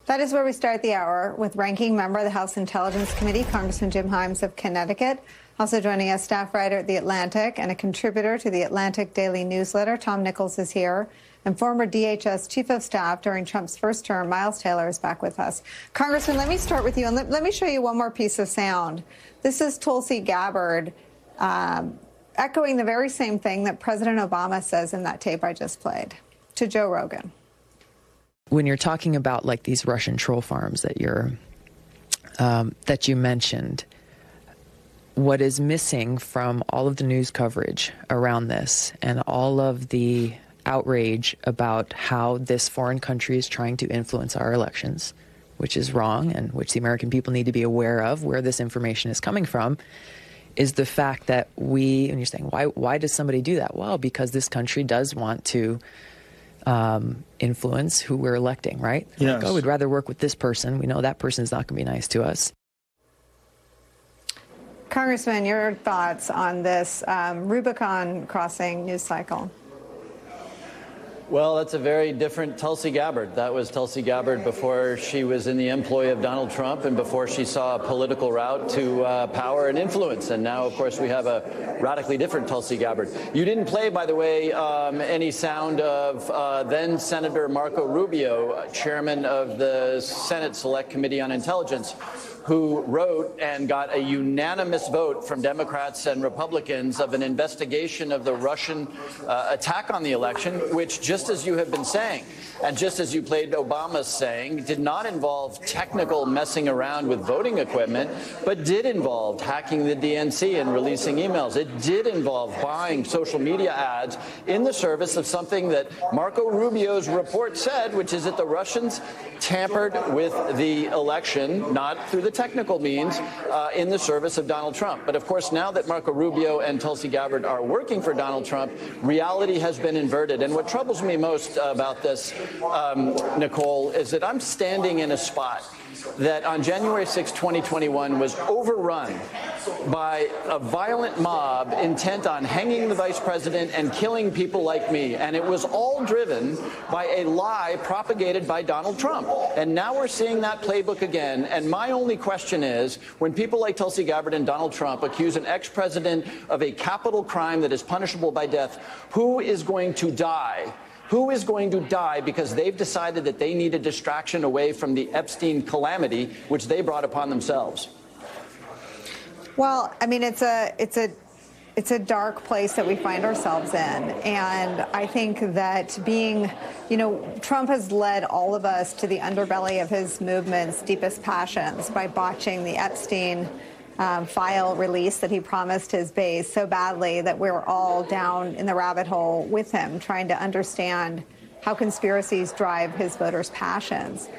That is where we start the hour with ranking member of the House Intelligence Committee, Congressman Jim Himes of Connecticut. Also joining us, staff writer at The Atlantic and a contributor to the Atlantic Daily Newsletter, Tom Nichols is here. And former DHS Chief of Staff during Trump's first term, Miles Taylor, is back with us. Congressman, let me start with you, and let me show you one more piece of sound. This is Tulsi Gabbard echoing the very same thing that President Obama says in that tape I just played to Joe Rogan. When you're talking about like these Russian troll farms that you mentioned, what is missing from all of the news coverage around this and all of the outrage about how this foreign country is trying to influence our elections, which is wrong and which the American people need to be aware of where this information is coming from, is the fact that and you're saying, why does somebody do that? Well, because this country does want to influence who we're electing, right? Yes. Like, oh, we'd rather work with this person. We know that person's not going to be nice to us. Congressman, your thoughts on this Rubicon crossing news cycle? Well, that's a very different Tulsi Gabbard. That was Tulsi Gabbard before she was in the employ of Donald Trump and before she saw a political route to power and influence. And now, of course, we have a radically different Tulsi Gabbard. You didn't play, by the way, any sound of then Senator Marco Rubio, chairman of the Senate Select Committee on Intelligence, who wrote and got a unanimous vote from Democrats and Republicans of an investigation of the Russian attack on the election, which, just as you have been saying, and just as you played Obama saying, did not involve technical messing around with voting equipment, but did involve hacking the DNC and releasing emails. It did involve buying social media ads in the service of something that Marco Rubio's report said, which is that the Russians tampered with the election, not through the technical means, in the service of Donald Trump. But of course, now that Marco Rubio and Tulsi Gabbard are working for Donald Trump, reality has been inverted. And what troubles me most about this, Nicole, is that I'm standing in a spot that on January 6, 2021 was overrun by a violent mob intent on hanging the vice president and killing people like me. And it was all driven by a lie propagated by Donald Trump. And now we're seeing that playbook again. And my only question is, when people like Tulsi Gabbard and Donald Trump accuse an ex-president of a capital crime that is punishable by death, who is going to die? Who is going to die because they've decided that they need a distraction away from the Epstein calamity, which they brought upon themselves? Well, I mean, it's a dark place that we find ourselves in. And I think that Trump has led all of us to the underbelly of his movement's deepest passions by botching the Epstein file release that he promised his base so badly that we're all down in the rabbit hole with him, trying to understand how conspiracies drive his voters' passions.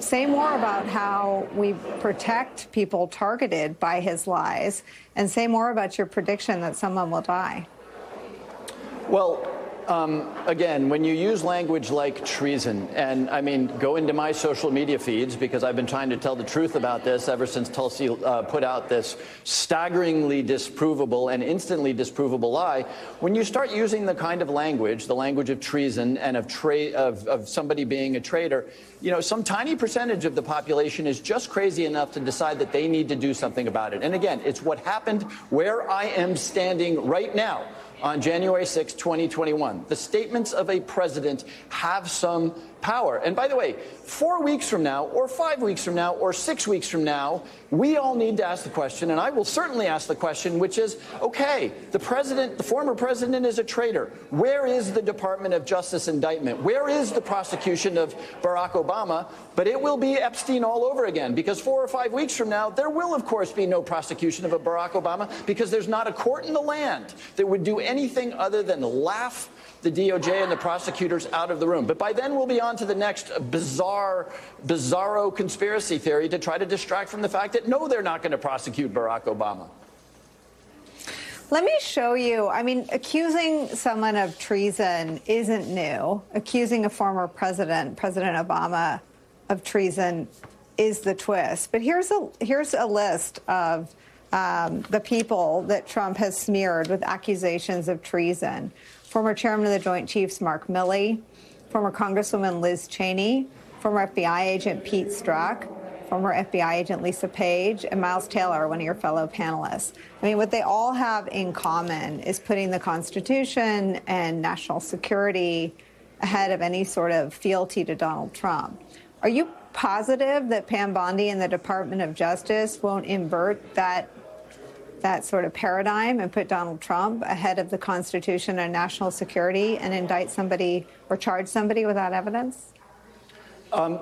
Say more about how we protect people targeted by his lies, and say more about your prediction that someone will die. Well, again, when you use language like treason, and I mean, go into my social media feeds, because I've been trying to tell the truth about this ever since Tulsi put out this staggeringly disprovable and instantly disprovable lie. When you start using the kind of language, the language of treason and of somebody being a traitor, some tiny percentage of the population is just crazy enough to decide that they need to do something about it. And again, it's what happened where I am standing right now. On January 6, 2021, the statements of a president have some power. And by the way, 4 weeks from now, or 5 weeks from now, or 6 weeks from now, we all need to ask the question, and I will certainly ask the question, which is, okay, the former president is a traitor. Where is the Department of Justice indictment? Where is the prosecution of Barack Obama? But it will be Epstein all over again, because 4 or 5 weeks from now, there will, of course, be no prosecution of Barack Obama, because there's not a court in the land that would do anything other than laugh the DOJ and the prosecutors out of the room. But by then, we'll be on to the next bizarro conspiracy theory to try to distract from the fact that, no, they're not going to prosecute Barack Obama. Let me show you. I mean, accusing someone of treason isn't new. Accusing a former president, President Obama, of treason is the twist. But here's a list of the people that Trump has smeared with accusations of treason. Former chairman of the Joint Chiefs, Mark Milley, former Congresswoman Liz Cheney, former FBI agent Pete Strzok, former FBI agent Lisa Page, and Miles Taylor, one of your fellow panelists. I mean, what they all have in common is putting the Constitution and national security ahead of any sort of fealty to Donald Trump. Are you positive that Pam Bondi and the Department of Justice won't invert that sort of paradigm and put Donald Trump ahead of the Constitution and national security and indict somebody or charge somebody without evidence?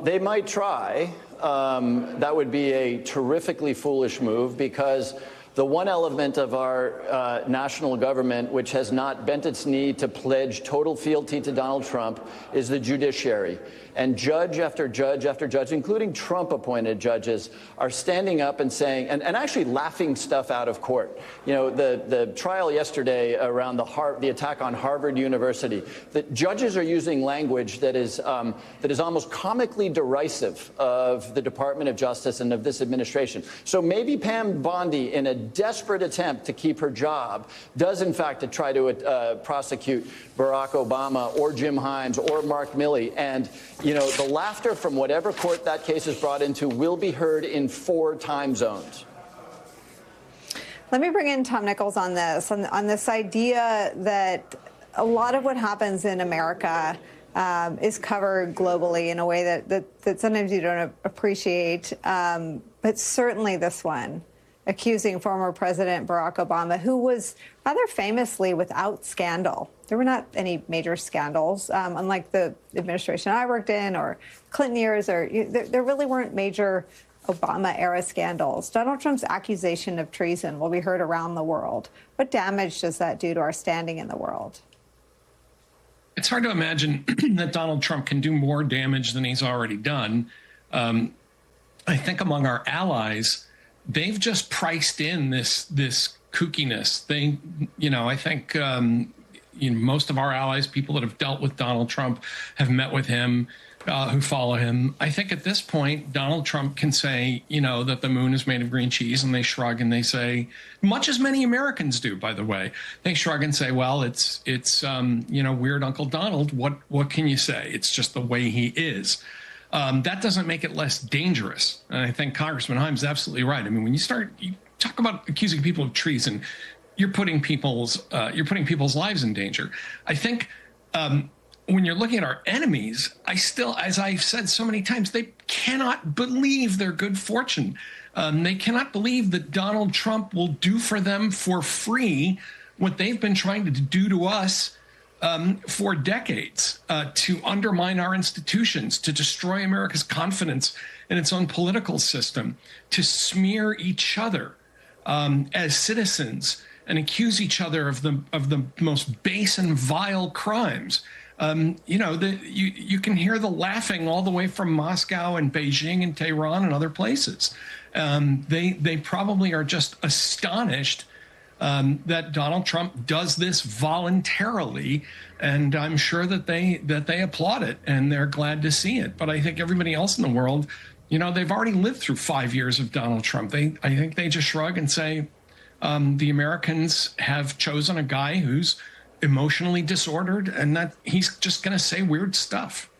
They might try. That would be a terrifically foolish move, because the one element of our national government which has not bent its knee to pledge total fealty to Donald Trump is the judiciary. And judge after judge after judge, including Trump-appointed judges, are standing up and saying, and actually laughing stuff out of court. You know, the trial yesterday around the attack on Harvard University, that judges are using language that is almost comically derisive of the Department of Justice and of this administration. So maybe Pam Bondi, in a desperate attempt to keep her job, does in fact try to prosecute Barack Obama or Jim Himes or Mark Milley. And you know, the laughter from whatever court that case is brought into will be heard in 4 time zones. Let me bring in Tom Nichols on this idea that a lot of what happens in America is covered globally in a way that sometimes you don't appreciate, but certainly this one, accusing former President Barack Obama, who was rather famously without scandal. There were not any major scandals, unlike the administration I worked in or Clinton years, or there really weren't major Obama-era scandals. Donald Trump's accusation of treason will be heard around the world. What damage does that do to our standing in the world? It's hard to imagine that Donald Trump can do more damage than he's already done. I think among our allies, they've just priced in this kookiness. I think most of our allies, people that have dealt with Donald Trump, have met with him, who follow him. I think at this point, Donald Trump can say, that the moon is made of green cheese, and they shrug and they say, much as many Americans do, by the way, they shrug and say, well, it's weird Uncle Donald. What can you say? It's just the way he is. That doesn't make it less dangerous. And I think Congressman Himes is absolutely right. I mean, when you talk about accusing people of treason, you're putting people's lives in danger. I think when you're looking at our enemies, as I've said so many times, they cannot believe their good fortune. They cannot believe that Donald Trump will do for them for free what they've been trying to do to us for decades, to undermine our institutions, to destroy America's confidence in its own political system, to smear each other as citizens and accuse each other of the most base and vile crimes. You can hear the laughing all the way from Moscow and Beijing and Tehran and other places. They probably are just astonished that Donald Trump does this voluntarily, and I'm sure that they applaud it and they're glad to see it. But I think everybody else in the world, they've already lived through 5 years of Donald Trump. I think they just shrug and say, the Americans have chosen a guy who's emotionally disordered, and that he's just going to say weird stuff.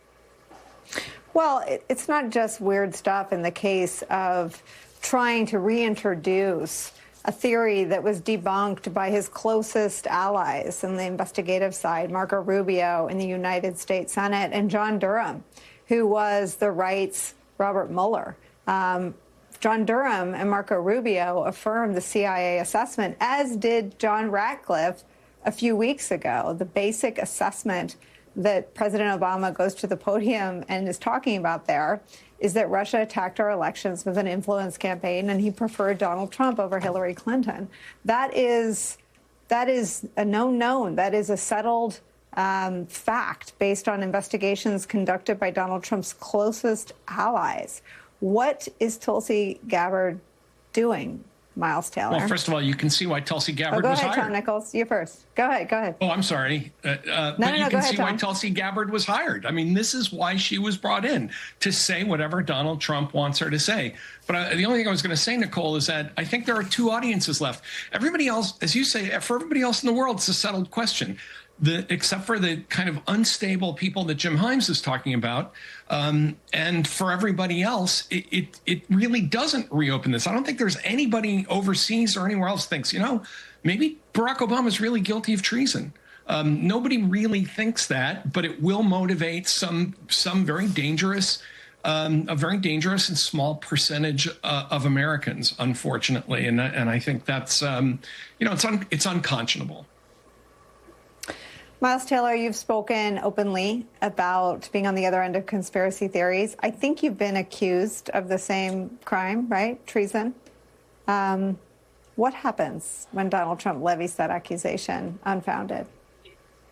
Well, it's not just weird stuff in the case of trying to reintroduce a theory that was debunked by his closest allies in the investigative side, Marco Rubio in the United States Senate, and John Durham, who was the right's Robert Mueller. John Durham and Marco Rubio affirmed the CIA assessment, as did John Ratcliffe a few weeks ago. The basic assessment that President Obama goes to the podium and is talking about there is that Russia attacked our elections with an influence campaign, and he preferred Donald Trump over Hillary Clinton. That is a known. That is a settled fact based on investigations conducted by Donald Trump's closest allies. What is Tulsi Gabbard doing, Miles Taylor? Well, first of all, you can see why Tulsi Gabbard was hired. Go ahead, Tom Nichols. You first. Go ahead. Oh, I'm sorry. But you can see why Tulsi Gabbard was hired. I mean, this is why she was brought in, to say whatever Donald Trump wants her to say. But the only thing I was going to say, Nicole, is that I think there are 2 audiences left. Everybody else, as you say, for everybody else in the world, it's a settled question. except for the kind of unstable people that Jim Himes is talking about. And for everybody else, it really doesn't reopen this. I don't think there's anybody overseas or anywhere else thinks, maybe Barack Obama is really guilty of treason. Nobody really thinks that, but it will motivate some very dangerous, a very dangerous and small percentage of Americans, unfortunately. And I think that's, it's unconscionable. Miles Taylor, you've spoken openly about being on the other end of conspiracy theories. I think you've been accused of the same crime, right? Treason. What happens when Donald Trump levies that accusation unfounded?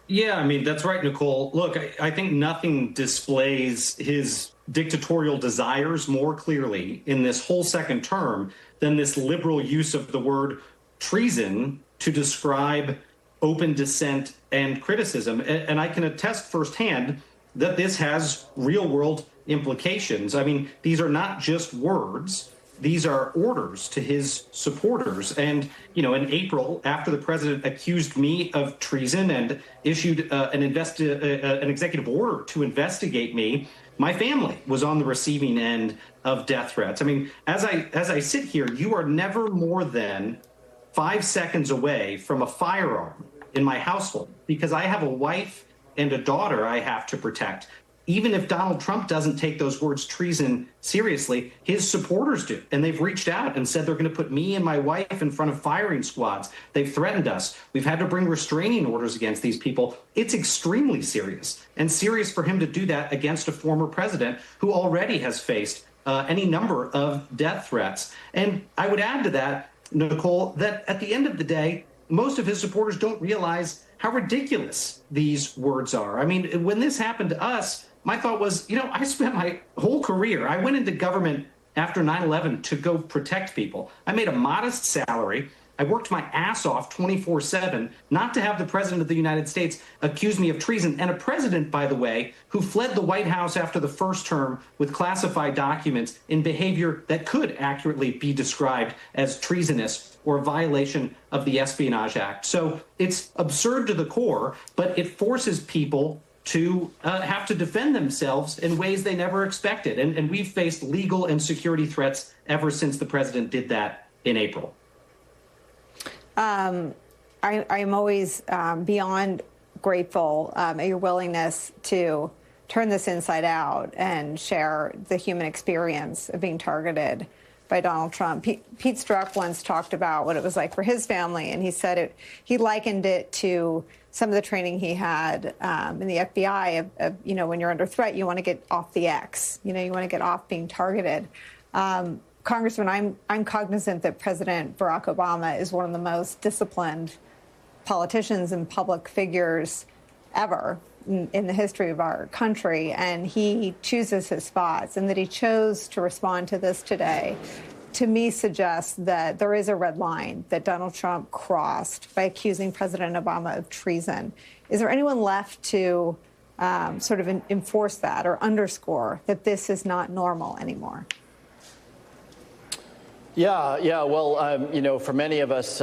Yeah, I mean, that's right, Nicole. Look, I think nothing displays his dictatorial desires more clearly in this whole second term than this liberal use of the word treason to describe open dissent and criticism. And I can attest firsthand that this has real world implications. I mean, these are not just words. These are orders to his supporters. And, in April, after the president accused me of treason and issued an executive order to investigate me, my family was on the receiving end of death threats. I mean, as I sit here, you are never more than 5 seconds away from a firearm in my household because I have a wife and a daughter I have to protect. Even if Donald Trump doesn't take those words treason seriously, his supporters do. And they've reached out and said they're going to put me and my wife in front of firing squads. They've threatened us. We've had to bring restraining orders against these people. It's extremely serious, and serious for him to do that against a former president who already has faced any number of death threats. And I would add to that, Nicole, that at the end of the day, most of his supporters don't realize how ridiculous these words are. I mean, when this happened to us, my thought was, I spent my whole career, I went into government after 9/11 to go protect people. I made a modest salary. I worked my ass off 24/7, not to have the president of the United States accuse me of treason. And a president, by the way, who fled the White House after the first term with classified documents in behavior that could accurately be described as treasonous or a violation of the Espionage Act. So it's absurd to the core, but it forces people to have to defend themselves in ways they never expected. And we've faced legal and security threats ever since the president did that in April. I'm always beyond grateful at your willingness to turn this inside out and share the human experience of being targeted by Donald Trump. Pete Strzok once talked about what it was like for his family, and he said he likened it to some of the training he had in the FBI of when you're under threat, you want to get off the X. You want to get off being targeted. Congressman, I'm cognizant that President Barack Obama is one of the most disciplined politicians and public figures ever in the history of our country, and he chooses his spots. And that he chose to respond to this today, to me, suggests that there is a red line that Donald Trump crossed by accusing President Obama of treason. Is there anyone left to sort of enforce that or underscore that this is not normal anymore? Yeah. Well, for many of us,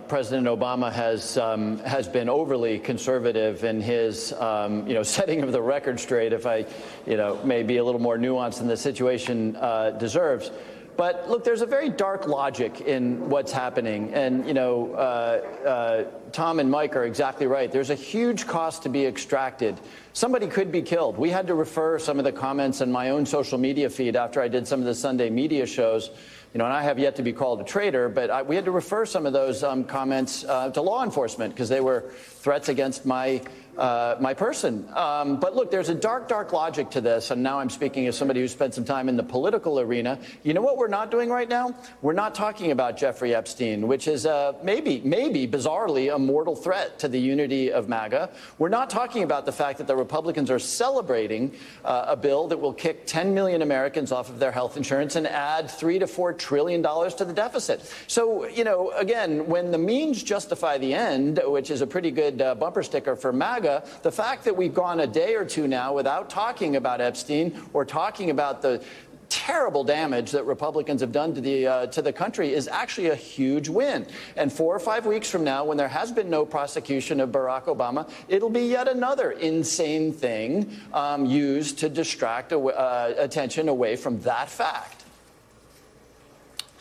President Obama has been overly conservative in his, setting of the record straight. If I, may be a little more nuanced than the situation deserves. But look, there's a very dark logic in what's happening, and Tom and Mike are exactly right. There's a huge cost to be extracted. Somebody could be killed. We had to refer some of the comments in my own social media feed after I did some of the Sunday media shows. And I have yet to be called a traitor, but we had to refer some of those comments to law enforcement because they were threats against my person. But look, there's a dark logic to this. And now I'm speaking as somebody who spent some time in the political arena. You know what we're not doing right now? We're not talking about Jeffrey Epstein, which is maybe bizarrely a mortal threat to the unity of MAGA. We're not talking about the fact that the Republicans are celebrating a bill that will kick 10 million Americans off of their health insurance and add $3 to $4 trillion to the deficit. So, again, when the means justify the end, which is a pretty good bumper sticker for MAGA, the fact that we've gone a day or two now without talking about Epstein or talking about the terrible damage that Republicans have done to the country is actually a huge win. And 4 or 5 weeks from now, when there has been no prosecution of Barack Obama, it'll be yet another insane thing used to distract attention away from that fact.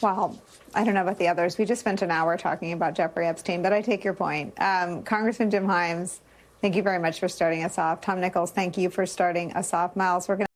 Well, I don't know about the others. We just spent an hour talking about Jeffrey Epstein, but I take your point. Congressman Jim Himes, thank you very much for starting us off. Tom Nichols, thank you for starting us off. Miles, we're going